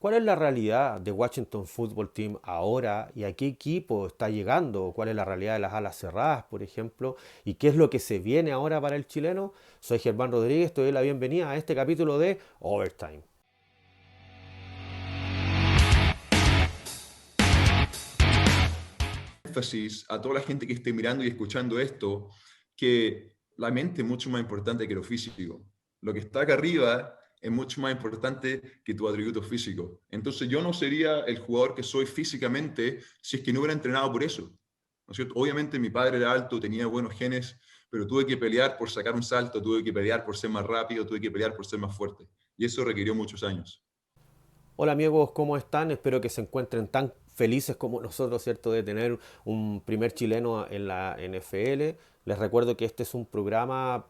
¿Cuál es la realidad de Washington Football Team ahora y a qué equipo está llegando? ¿Cuál es la realidad de las alas cerradas, por ejemplo? ¿Y qué es lo que se viene ahora para el chileno? Soy Germán Rodríguez, te doy la bienvenida a este capítulo de Overtime. Énfasis a toda la gente que esté mirando y escuchando esto, que la mente es mucho más importante que lo físico. Lo que está acá arriba es mucho más importante que tu atributo físico. Entonces yo no sería el jugador que soy físicamente si es que no hubiera entrenado por eso. ¿No es cierto? Obviamente mi padre era alto, tenía buenos genes, pero tuve que pelear por sacar un salto, tuve que pelear por ser más rápido, tuve que pelear por ser más fuerte. Y eso requirió muchos años. Hola amigos, ¿cómo están? Espero que se encuentren tan felices como nosotros, ¿cierto?, de tener un primer chileno en la NFL. Les recuerdo que este es un programa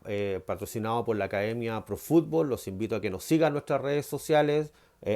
patrocinado por la Academia Pro Fútbol. Los invito a que nos sigan en nuestras redes sociales,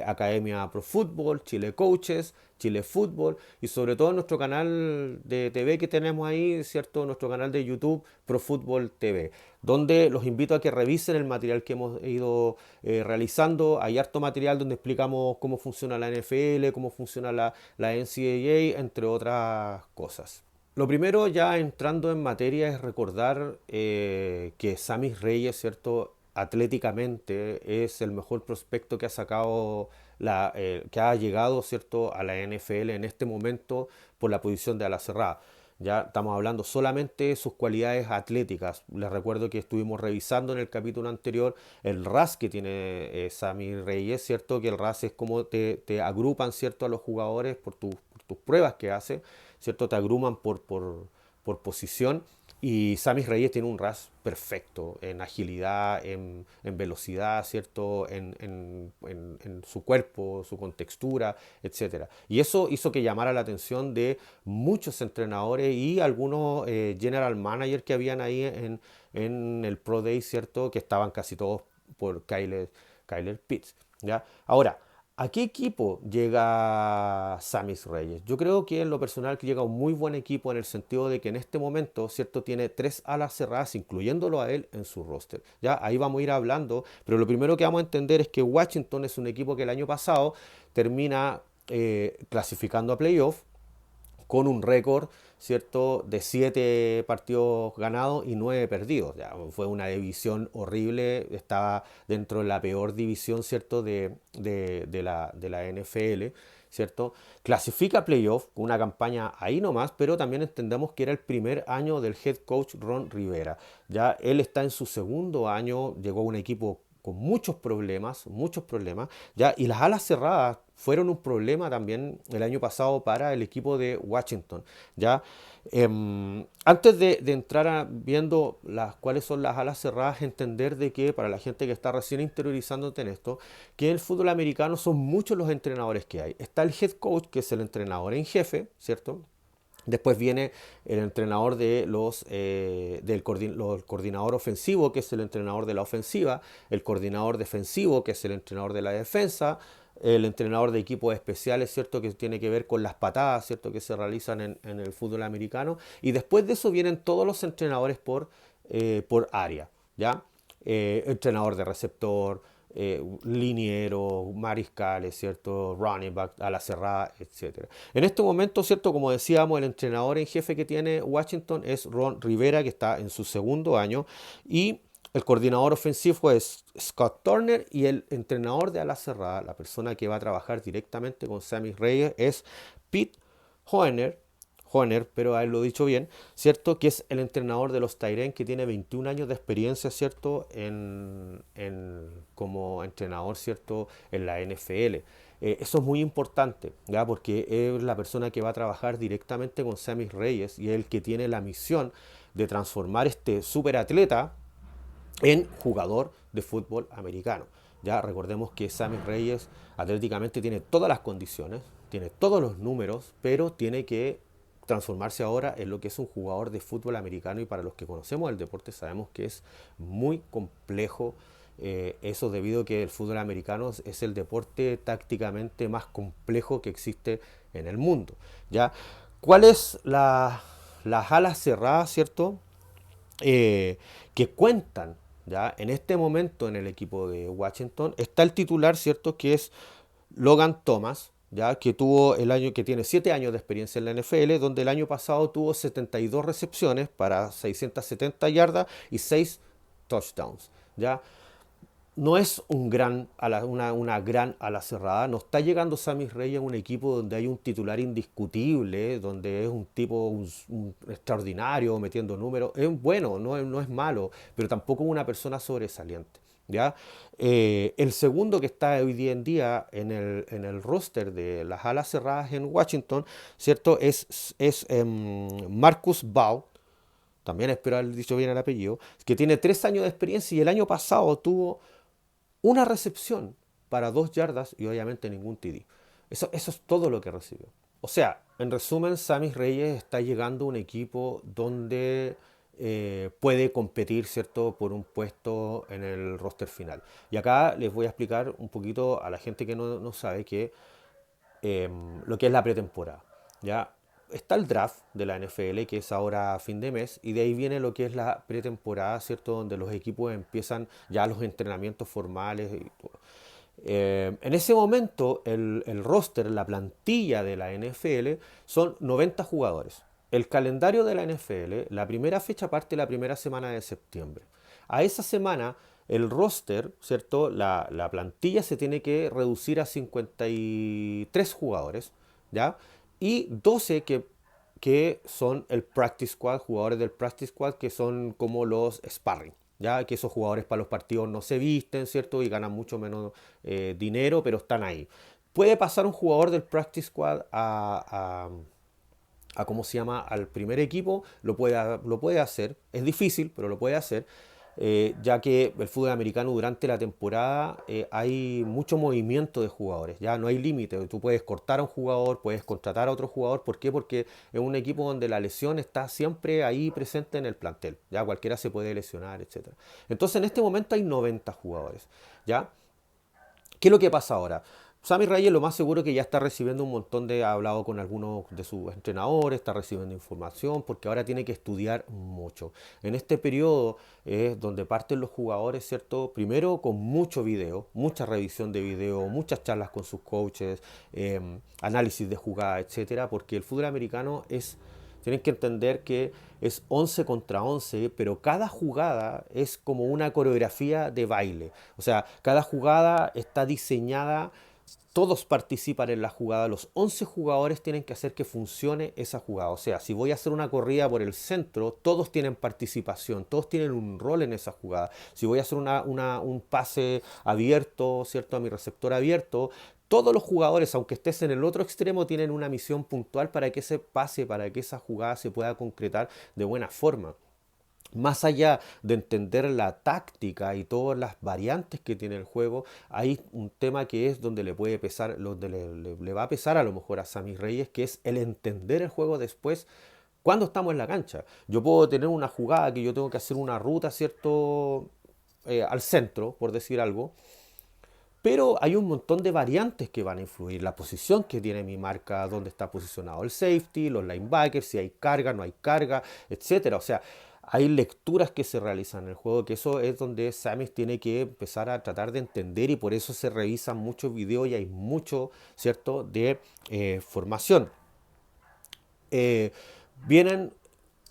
Academia Pro Fútbol, Chile Coaches, Chile Fútbol y sobre todo nuestro canal de TV que tenemos ahí, ¿cierto? Nuestro canal de YouTube Pro Fútbol TV, donde los invito a que revisen el material que hemos ido realizando. Hay harto material donde explicamos cómo funciona la NFL, cómo funciona la NCAA, entre otras cosas. Lo primero, ya entrando en materia, es recordar que Sammy Reyes, ¿cierto? Atléticamente es el mejor prospecto que ha sacado, que ha llegado, ¿cierto?, a la NFL en este momento por la posición de ala cerrada. Ya estamos hablando solamente de sus cualidades atléticas. Les recuerdo que estuvimos revisando en el capítulo anterior el RAS que tiene Sammy Reyes, ¿cierto? Que el RAS es como te agrupan, ¿cierto?, a los jugadores por tus pruebas que hace, ¿cierto? Te agrupan por posición. Y Sammy Reyes tiene un RAS perfecto en agilidad, en velocidad, ¿cierto? En su cuerpo, su contextura, etcétera. Y eso hizo que llamara la atención de muchos entrenadores y algunos general managers que habían ahí en el Pro Day, ¿cierto? Que estaban casi todos por Kyler Pitts, ¿ya? Ahora, ¿a qué equipo llega Samis Reyes? Yo creo que en lo personal que llega a un muy buen equipo en el sentido de que en este momento, ¿cierto? Tiene tres alas cerradas, incluyéndolo a él en su roster. Ya, ahí vamos a ir hablando, pero lo primero que vamos a entender es que Washington es un equipo que el año pasado termina clasificando a playoff con un récord, ¿cierto?, de 7 partidos ganados y 9 perdidos. Ya, fue una división horrible, estaba dentro de la peor división, ¿cierto?, de la NFL, ¿cierto? Clasifica a playoff con una campaña ahí nomás, pero también entendemos que era el primer año del head coach Ron Rivera. Ya él está en su segundo año, llegó a un equipo con muchos problemas, ¿ya? Y las alas cerradas fueron un problema también el año pasado para el equipo de Washington, ¿ya? Antes de entrar viendo cuáles son las alas cerradas, entender de que para la gente que está recién interiorizándote en esto, que en el fútbol americano son muchos los entrenadores que hay. Está el head coach, que es el entrenador en jefe, ¿cierto? Después viene el entrenador del coordinador ofensivo, que es el entrenador de la ofensiva, el coordinador defensivo, que es el entrenador de la defensa, el entrenador de equipos especiales, ¿cierto?, que tiene que ver con las patadas, ¿cierto?, que se realizan en el fútbol americano. Y después de eso vienen todos los entrenadores por área, ¿ya? Entrenador de receptor, liniero, mariscales, ¿cierto? Running back, a la cerrada, etcétera. En este momento, ¿cierto? Como decíamos, el entrenador en jefe que tiene Washington es Ron Rivera, que está en su segundo año, y el coordinador ofensivo es Scott Turner y el entrenador de ala cerrada, la persona que va a trabajar directamente con Sammy Reyes, es Pete Hoener, pero a él lo he dicho bien, ¿cierto? Que es el entrenador de los Tyren, que tiene 21 años de experiencia, ¿cierto? Como entrenador, ¿cierto? En la NFL. Eso es muy importante, ¿ya? Porque es la persona que va a trabajar directamente con Sammy Reyes y es el que tiene la misión de transformar este superatleta en jugador de fútbol americano. Ya recordemos que Sammy Reyes atléticamente tiene todas las condiciones, tiene todos los números, pero tiene que transformarse ahora en lo que es un jugador de fútbol americano y para los que conocemos el deporte sabemos que es muy complejo. Eso debido a que el fútbol americano es el deporte tácticamente más complejo que existe en el mundo. ¿Ya? ¿Cuál es las alas cerradas, cierto? Que cuentan, ¿ya? En este momento en el equipo de Washington está el titular, ¿cierto? Que es Logan Thomas, ya que tuvo que tiene 7 años de experiencia en la NFL, donde el año pasado tuvo 72 recepciones para 670 yardas y 6 touchdowns, ¿ya? No es una gran ala cerrada. No está llegando Sammy Reyes a un equipo donde hay un titular indiscutible, donde es un tipo un extraordinario metiendo números. Es bueno, no es malo, pero tampoco una persona sobresaliente. ¿Ya? El segundo que está hoy día en día en el roster de las alas cerradas en Washington, ¿cierto? Es Marcus Baugh, también espero haber dicho bien el apellido, que tiene 3 años de experiencia y el año pasado tuvo una recepción para 2 yardas y obviamente ningún TD. Eso es todo lo que recibió. O sea, en resumen, Sammy Reyes está llegando a un equipo donde puede competir, ¿cierto?, por un puesto en el roster final. Y acá les voy a explicar un poquito a la gente que no sabe que lo que es la pretemporada. ¿Ya? Está el draft de la NFL, que es ahora a fin de mes, y de ahí viene lo que es la pretemporada, ¿cierto? Donde los equipos empiezan ya los entrenamientos formales y todo. En ese momento, el roster, la plantilla de la NFL, son 90 jugadores. El calendario de la NFL, la primera fecha parte la primera semana de septiembre. A esa semana, el roster, ¿cierto? La plantilla se tiene que reducir a 53 jugadores, ¿ya? Y 12 que son el practice squad, jugadores del practice squad que son como los sparring. Ya que esos jugadores para los partidos no se visten, ¿cierto? Y ganan mucho menos dinero, pero están ahí. Puede pasar un jugador del practice squad a ¿cómo se llama? Al primer equipo, lo puede hacer. Es difícil, pero lo puede hacer. Ya que el fútbol americano durante la temporada hay mucho movimiento de jugadores, ya no hay límite, tú puedes cortar a un jugador, puedes contratar a otro jugador, ¿por qué? Porque es un equipo donde la lesión está siempre ahí presente en el plantel, ya cualquiera se puede lesionar, etcétera. Entonces en este momento hay 90 jugadores, ¿ya? ¿Qué es lo que pasa ahora? Sammy Reyes lo más seguro que ya está recibiendo un montón ha hablado con algunos de sus entrenadores, está recibiendo información, porque ahora tiene que estudiar mucho. En este periodo es donde parten los jugadores, ¿cierto? Primero con mucho video, mucha revisión de video, muchas charlas con sus coaches, análisis de jugada, etcétera, porque el fútbol americano tienen que entender que es 11 contra 11, pero cada jugada es como una coreografía de baile. O sea, cada jugada está diseñada, todos participan en la jugada, los 11 jugadores tienen que hacer que funcione esa jugada. O sea, si voy a hacer una corrida por el centro, todos tienen participación, todos tienen un rol en esa jugada. Si voy a hacer un pase abierto, ¿cierto? A mi receptor abierto, todos los jugadores, aunque estés en el otro extremo, tienen una misión puntual para que ese pase, para que esa jugada se pueda concretar de buena forma. Más allá de entender la táctica y todas las variantes que tiene el juego, hay un tema que es donde le puede pesar, donde le va a pesar a lo mejor a Sammy Reyes, que es el entender el juego después cuando estamos en la cancha. Yo puedo tener una jugada que yo tengo que hacer una ruta, ¿cierto? Al centro, por decir algo, pero hay un montón de variantes que van a influir. La posición que tiene mi marca, dónde está posicionado el safety, los linebackers, si hay carga, no hay carga, etcétera. O sea, hay lecturas que se realizan en el juego, que eso es donde Sammy tiene que empezar a tratar de entender y por eso se revisan muchos videos y hay mucho, ¿cierto?, de formación. Eh, Vienen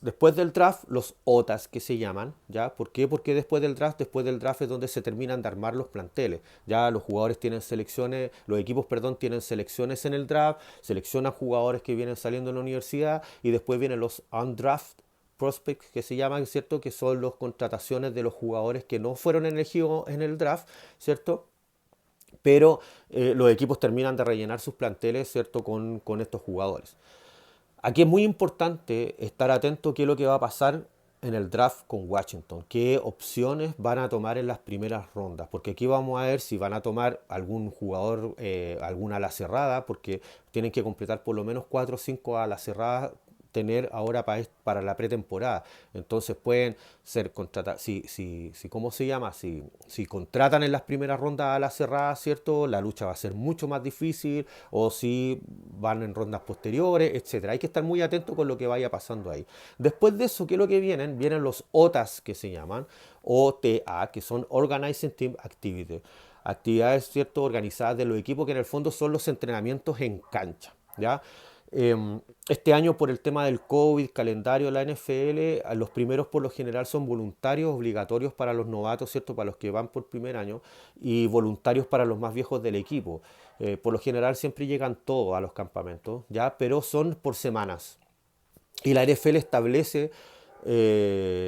después del draft los OTAs que se llaman, ¿ya? ¿Por qué? Porque después del draft es donde se terminan de armar los planteles. Ya los jugadores tienen selecciones, los equipos, perdón, tienen selecciones en el draft, seleccionan jugadores que vienen saliendo de la universidad y después vienen los undraft prospects que se llaman, ¿cierto? Que son las contrataciones de los jugadores que no fueron elegidos en el draft, ¿cierto? Pero los equipos terminan de rellenar sus planteles, ¿cierto? Con estos jugadores. Aquí es muy importante estar atento a qué es lo que va a pasar en el draft con Washington, qué opciones van a tomar en las primeras rondas, porque aquí vamos a ver si van a tomar algún jugador, alguna ala cerrada, porque tienen que completar por lo menos 4 o 5 alas cerradas tener ahora para la pretemporada. Entonces pueden ser contratados, ¿cómo se llama? Si contratan en las primeras rondas a la cerrada, ¿cierto? La lucha va a ser mucho más difícil, o si van en rondas posteriores, etcétera. Hay que estar muy atento con lo que vaya pasando ahí. Después de eso, ¿qué es lo que vienen? Vienen los OTAs que se llaman, OTA, que son Organizing Team Activity. actividades, ¿cierto?, organizadas de los equipos, que en el fondo son los entrenamientos en cancha, ¿ya? Este año, por el tema del COVID, calendario de la NFL, los primeros por lo general son voluntarios, obligatorios para los novatos, ¿cierto?, para los que van por primer año, y voluntarios para los más viejos del equipo. Por lo general siempre llegan todos a los campamentos, ¿ya? Pero son por semanas. Y la NFL establece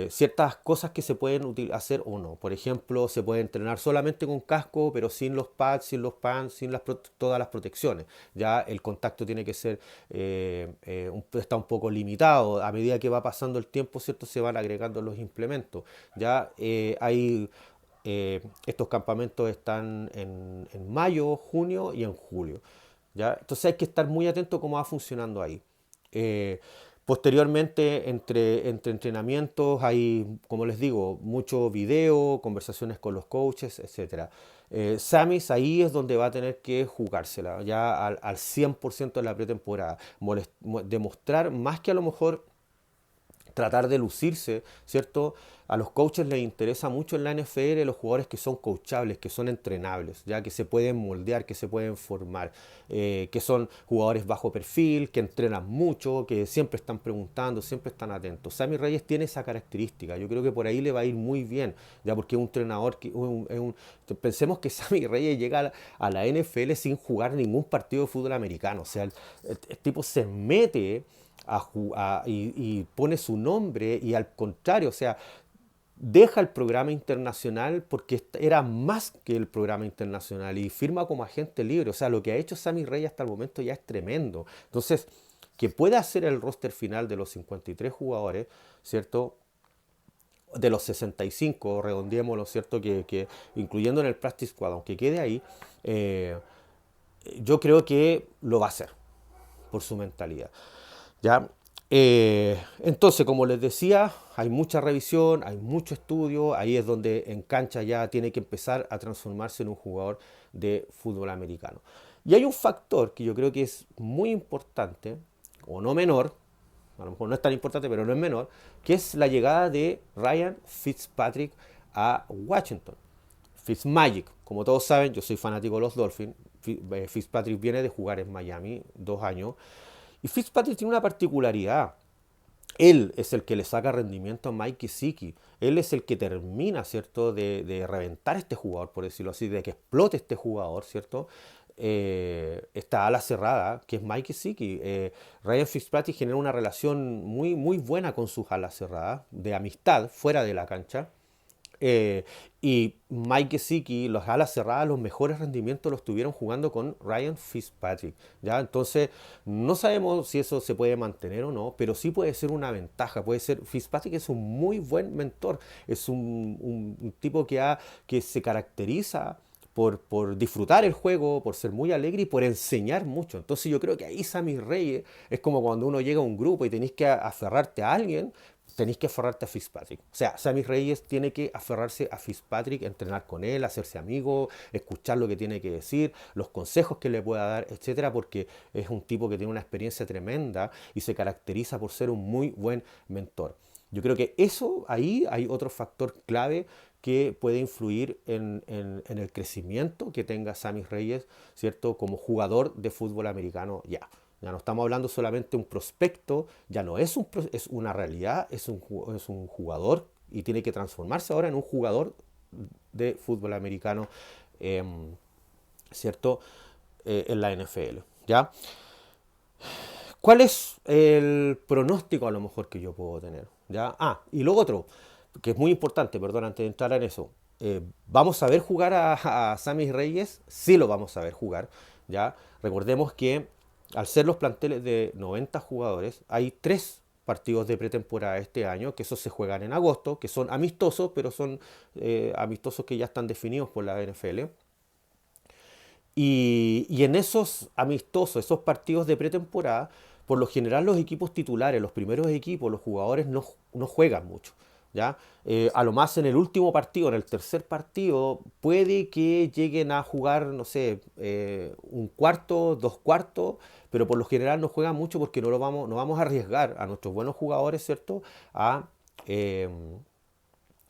ciertas cosas que se pueden hacer o no. Por ejemplo, se puede entrenar solamente con casco, pero sin los pads, sin los pants, sin todas las protecciones. Ya el contacto tiene que ser, está un poco limitado. A medida que va pasando el tiempo, ¿cierto?, se van agregando los implementos. Ya estos campamentos están en mayo, junio y en julio. ¿Ya? Entonces hay que estar muy atento a cómo va funcionando ahí. Eh, Posteriormente, entre entrenamientos, hay, como les digo, mucho video, conversaciones con los coaches, etcétera. Samis ahí es donde va a tener que jugársela, ya al 100% de la pretemporada. Demostrar más que a lo mejor tratar de lucirse, ¿cierto? A los coaches les interesa mucho en la NFL los jugadores que son coachables, que son entrenables, ya que se pueden moldear, que se pueden formar, que son jugadores bajo perfil, que entrenan mucho, que siempre están preguntando, siempre están atentos. Sammy Reyes tiene esa característica, yo creo que por ahí le va a ir muy bien, ya porque es un entrenador pensemos que Sammy Reyes llega a la NFL sin jugar ningún partido de fútbol americano, o sea, el tipo se mete y pone su nombre y al contrario, o sea, deja el programa internacional porque era más que el programa internacional y firma como agente libre. O sea, lo que ha hecho Sammy Reyes hasta el momento ya es tremendo. Entonces, que pueda hacer el roster final de los 53 jugadores, ¿cierto? De los 65, redondeémoslo, ¿cierto? Que incluyendo en el Practice Squad, aunque quede ahí, yo creo que lo va a hacer por su mentalidad. ¿Ya? Entonces, como les decía, hay mucha revisión, hay mucho estudio, ahí es donde en cancha ya tiene que empezar a transformarse en un jugador de fútbol americano. Y hay un factor que yo creo que es muy importante, o no menor, a lo mejor no es tan importante, pero no es menor, que es la llegada de Ryan Fitzpatrick a Washington. Fitzmagic, como todos saben, yo soy fanático de los Dolphins. Fitzpatrick viene de jugar en Miami 2 años. Y Fitzpatrick tiene una particularidad. Él es el que le saca rendimiento a Mike Gesicki. Él es el que termina, ¿cierto?, de reventar a este jugador, por decirlo así, de que explote este jugador, ¿cierto? Esta ala cerrada, que es Mike Gesicki. Ryan Fitzpatrick genera una relación muy, muy buena con sus alas cerradas, de amistad, fuera de la cancha. Y Mike Gesicki, los alas cerradas, los mejores rendimientos los tuvieron jugando con Ryan Fitzpatrick, ¿ya? Entonces, no sabemos si eso se puede mantener o no, pero sí puede ser una ventaja. Puede ser, Fitzpatrick es un muy buen mentor, es un tipo que se caracteriza por disfrutar el juego, por ser muy alegre y por enseñar mucho. Entonces yo creo que ahí Sammy Reyes es como cuando uno llega a un grupo y tenéis que aferrarte a alguien, tenéis que aferrarte a Fitzpatrick. O sea, Sammy Reyes tiene que aferrarse a Fitzpatrick, entrenar con él, hacerse amigo, escuchar lo que tiene que decir, los consejos que le pueda dar, etcétera, porque es un tipo que tiene una experiencia tremenda y se caracteriza por ser un muy buen mentor. Yo creo que eso, ahí hay otro factor clave que puede influir en el crecimiento que tenga Sammy Reyes, ¿cierto?, como jugador de fútbol americano ya. Ya no estamos hablando solamente de un prospecto, ya no es, es una realidad, es un jugador y tiene que transformarse ahora en un jugador de fútbol americano, eh, ¿cierto?, en la NFL. ¿Ya? ¿Cuál es el pronóstico a lo mejor que yo puedo tener? ¿Ya? Y lo otro, que es muy importante, perdón, antes de entrar en eso. ¿Vamos a ver jugar a Sammy Reyes? Sí lo vamos a ver jugar. ¿Ya? Recordemos que al ser los planteles de 90 jugadores, hay 3 partidos de pretemporada este año, que esos se juegan en agosto, que son amistosos, pero son amistosos que ya están definidos por la NFL. Y en esos amistosos, esos partidos de pretemporada, por lo general los equipos titulares, los primeros equipos, los jugadores no juegan mucho. ¿Ya? A lo más en el último partido, en el tercer partido, puede que lleguen a jugar, no sé, un cuarto, 2 cuartos, pero por lo general no juegan mucho porque no vamos a arriesgar a nuestros buenos jugadores, ¿cierto?, a, eh,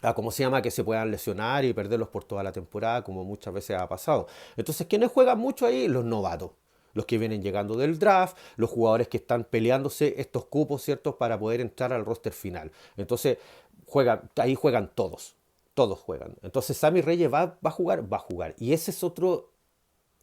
a cómo se llama, que se puedan lesionar y perderlos por toda la temporada, como muchas veces ha pasado. Entonces, ¿quiénes juegan mucho ahí? Los novatos. Los que vienen llegando del draft, los jugadores que están peleándose estos cupos, ¿cierto? Para poder entrar al roster final. Entonces, ahí juegan todos. Todos juegan. Entonces, Sammy Reyes va a jugar, va a jugar. Y ese es otro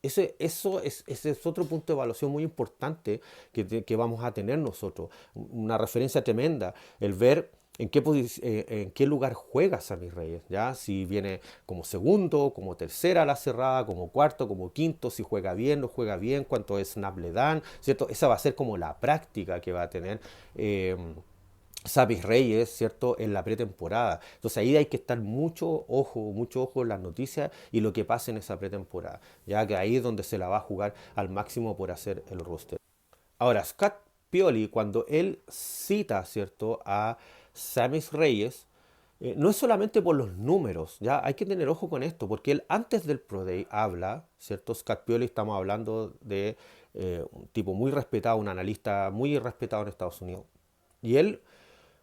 ese es otro punto de evaluación muy importante que vamos a tener nosotros. Una referencia tremenda, el ver en qué lugar juega Sammy Reyes, ¿ya? Si viene como segundo, como tercera a la cerrada, como cuarto, como quinto, si juega bien, no juega bien, cuánto snap le dan, ¿cierto? Esa va a ser como la práctica que va a tener. Sapis Reyes, ¿cierto? En la pretemporada. Entonces ahí hay que estar mucho ojo en las noticias y lo que pasa en esa pretemporada, ya que ahí es donde se la va a jugar al máximo por hacer el roster. Ahora, Scott Pioli, cuando él cita, ¿cierto?, a Samis Reyes, no es solamente por los números, ya hay que tener ojo con esto, porque él antes del Pro Day habla, ¿cierto? Scott Pioli, estamos hablando de un tipo muy respetado, un analista muy respetado en Estados Unidos. Y él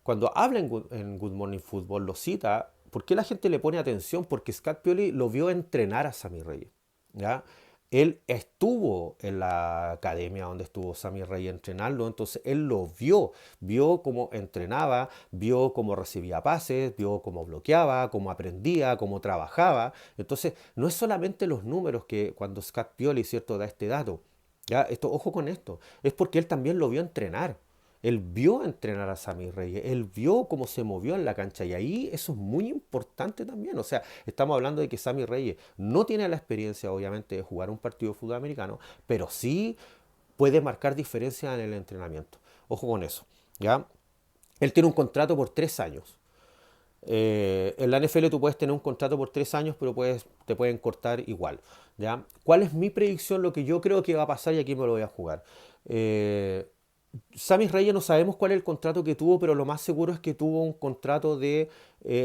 cuando habla en Good Morning Football, lo cita, ¿por qué la gente le pone atención? Porque Scott Pioli lo vio entrenar a Sammy Reyes, ¿ya? Él estuvo en la academia donde estuvo Sammy Reyes entrenando, entonces él lo vio cómo entrenaba, vio cómo recibía pases, vio cómo bloqueaba, cómo aprendía, cómo trabajaba. Entonces, no es solamente los números que cuando Scott Pioli, ¿cierto?, da este dato, ¿ya? Ojo con esto, es porque él también lo vio entrenar. Él vio entrenar a Sammy Reyes, él vio cómo se movió en la cancha y ahí eso es muy importante también. O sea, estamos hablando de que Sammy Reyes no tiene la experiencia, obviamente, de jugar un partido de fútbol americano, pero sí puede marcar diferencia en el entrenamiento. Ojo con eso, ¿ya? Él tiene un contrato por 3 años. En la NFL tú puedes tener un contrato por 3 años, pero te pueden cortar igual, ¿ya? ¿Cuál es mi predicción? Lo que yo creo que va a pasar y aquí me lo voy a jugar. Sammy Reyes no sabemos cuál es el contrato que tuvo, pero lo más seguro es que tuvo un contrato de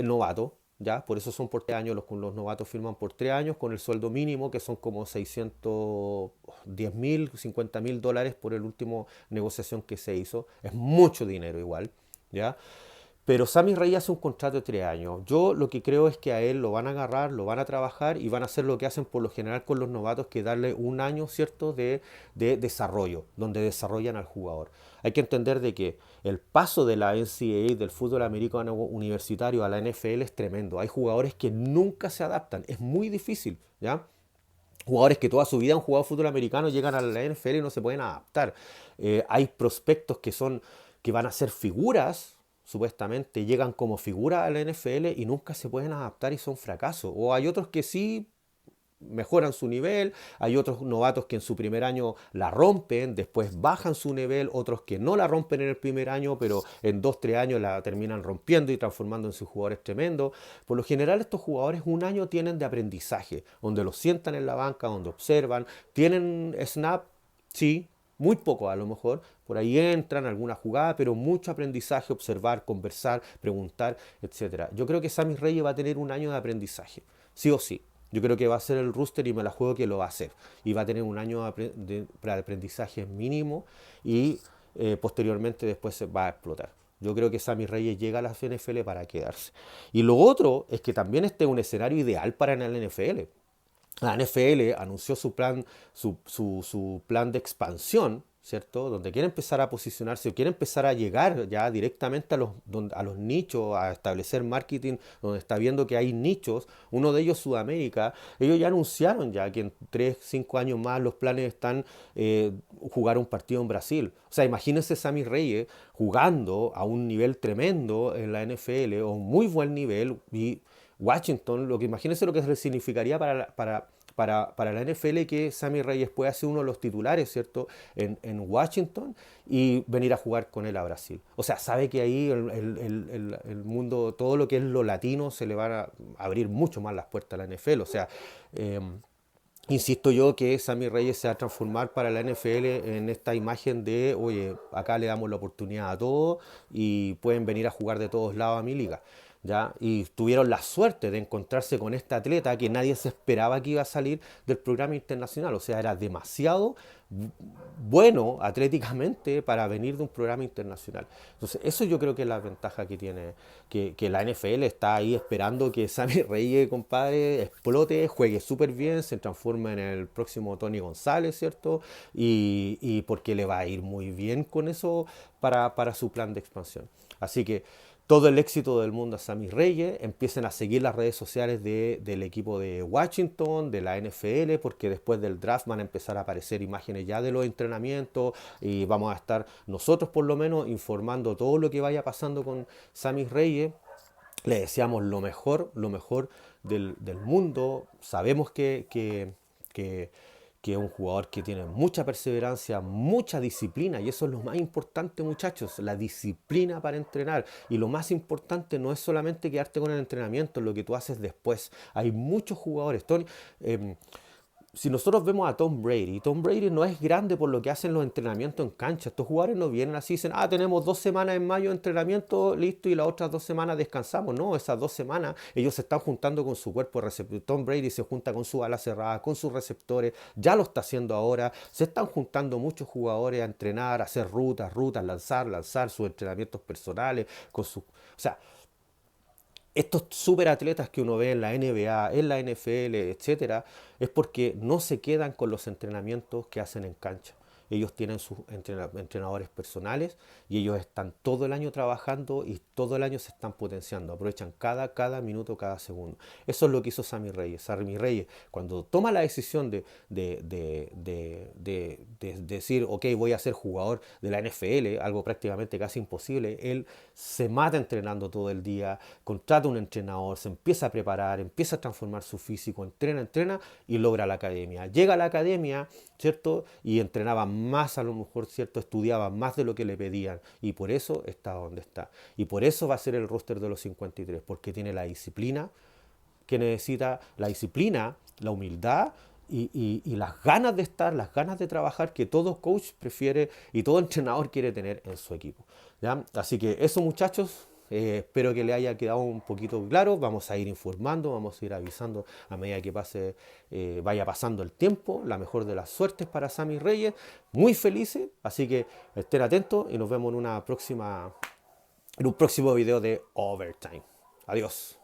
novato, ¿ya? Por eso son por 3 años, los novatos firman por 3 años con el sueldo mínimo, que son como 610.000, $50.000 por el último negociación que se hizo. Es mucho dinero igual, ¿ya? Pero Sammy Reyes hace un contrato de 3 años. Yo lo que creo es que a él lo van a agarrar, lo van a trabajar y van a hacer lo que hacen por lo general con los novatos, que darle un año, ¿cierto?, de desarrollo, donde desarrollan al jugador. Hay que entender de que el paso de la NCAA, del fútbol americano universitario a la NFL es tremendo. Hay jugadores que nunca se adaptan, es muy difícil, ¿ya? Jugadores que toda su vida han jugado fútbol americano llegan a la NFL y no se pueden adaptar. Hay prospectos que van a ser figuras, supuestamente llegan como figuras a la NFL y nunca se pueden adaptar y son fracasos. O hay otros que sí mejoran su nivel, hay otros novatos que en su primer año la rompen, después bajan su nivel, otros que no la rompen en el primer año, pero en 2, 3 años la terminan rompiendo y transformando en sus jugadores tremendos. Por lo general estos jugadores un año tienen de aprendizaje, donde los sientan en la banca, donde observan, tienen snap, sí, muy poco a lo mejor, por ahí entran alguna jugada, pero mucho aprendizaje, observar, conversar, preguntar, etcétera. Yo creo que Sammy Reyes va a tener un año de aprendizaje, sí o sí. Yo creo que va a ser el rooster y me la juego que lo va a hacer. Y va a tener un año para aprendizaje mínimo y posteriormente después se va a explotar. Yo creo que Sammy Reyes llega a la NFL para quedarse. Y lo otro es que también este es un escenario ideal para la NFL. La NFL anunció su plan de expansión, ¿cierto? Donde quiere empezar a posicionarse, o quiere empezar a llegar ya directamente a los nichos, a establecer marketing, donde está viendo que hay nichos, uno de ellos Sudamérica. Ellos ya anunciaron ya que en 3, 5 años más los planes están jugar un partido en Brasil. O sea, imagínense Sammy Reyes jugando a un nivel tremendo en la NFL, o un muy buen nivel, y Washington, lo que imagínense lo que significaría para la NFL que Sammy Reyes pueda ser uno de los titulares, ¿cierto? En Washington y venir a jugar con él a Brasil. O sea, sabe que ahí el mundo, todo lo que es lo latino, se le van a abrir mucho más las puertas a la NFL. O sea, eh, insisto yo que Sammy Reyes se va a transformar para la NFL en esta imagen de, oye, acá le damos la oportunidad a todos y pueden venir a jugar de todos lados a mi liga. ¿ya? Y tuvieron la suerte de encontrarse con este atleta que nadie se esperaba que iba a salir del programa internacional. O sea, era demasiado bueno atléticamente para venir de un programa internacional. Entonces, eso yo creo que es la ventaja que tiene, que la NFL está ahí esperando que Sammy Reyes, compadre, explote, juegue súper bien, se transforme en el próximo Tony González, ¿cierto? Y porque le va a ir muy bien con eso para su plan de expansión. Así que todo el éxito del mundo a Sammy Reyes, empiecen a seguir las redes sociales del equipo de Washington, de la NFL, porque después del draft van a empezar a aparecer imágenes ya de los entrenamientos y vamos a estar nosotros por lo menos informando todo lo que vaya pasando con Sammy Reyes. Le deseamos lo mejor del mundo. Sabemos que que es un jugador que tiene mucha perseverancia, mucha disciplina, y eso es lo más importante, muchachos, la disciplina para entrenar. Y lo más importante no es solamente quedarte con el entrenamiento, lo que tú haces después. Hay muchos jugadores, Tony, si nosotros vemos a Tom Brady no es grande por lo que hacen los entrenamientos en cancha. Estos jugadores no vienen así y dicen, tenemos 2 semanas en mayo de entrenamiento, listo, y las otras 2 semanas descansamos. No, esas 2 semanas ellos se están juntando con su cuerpo receptor. Tom Brady se junta con su ala cerrada, con sus receptores, ya lo está haciendo ahora. Se están juntando muchos jugadores a entrenar, a hacer rutas, lanzar sus entrenamientos personales, con su... O sea, estos superatletas que uno ve en la NBA, en la NFL, etcétera, es porque no se quedan con los entrenamientos que hacen en cancha. Ellos tienen sus entrenadores personales y ellos están todo el año trabajando y todo el año se están potenciando. Aprovechan cada minuto, cada segundo. Eso es lo que hizo Sammy Reyes. Sammy Reyes, cuando toma la decisión de decir, ok, voy a ser jugador de la NFL, algo prácticamente casi imposible, él se mata entrenando todo el día, contrata un entrenador, se empieza a preparar, empieza a transformar su físico, entrena y logra la academia. Llega a la academia, ¿cierto? Y entrenaba más, a lo mejor, ¿cierto? Estudiaba más de lo que le pedían y por eso está donde está. Y por eso va a ser el roster de los 53, porque tiene la disciplina que necesita, la disciplina, la humildad y las ganas de estar, las ganas de trabajar que todo coach prefiere y todo entrenador quiere tener en su equipo. ¿Ya? Así que eso, muchachos, espero que le haya quedado un poquito claro. Vamos a ir informando, vamos a ir avisando a medida que vaya pasando el tiempo. La mejor de las suertes para Sammy Reyes. Muy felices, así que estén atentos y nos vemos en un próximo video de Overtime. Adiós.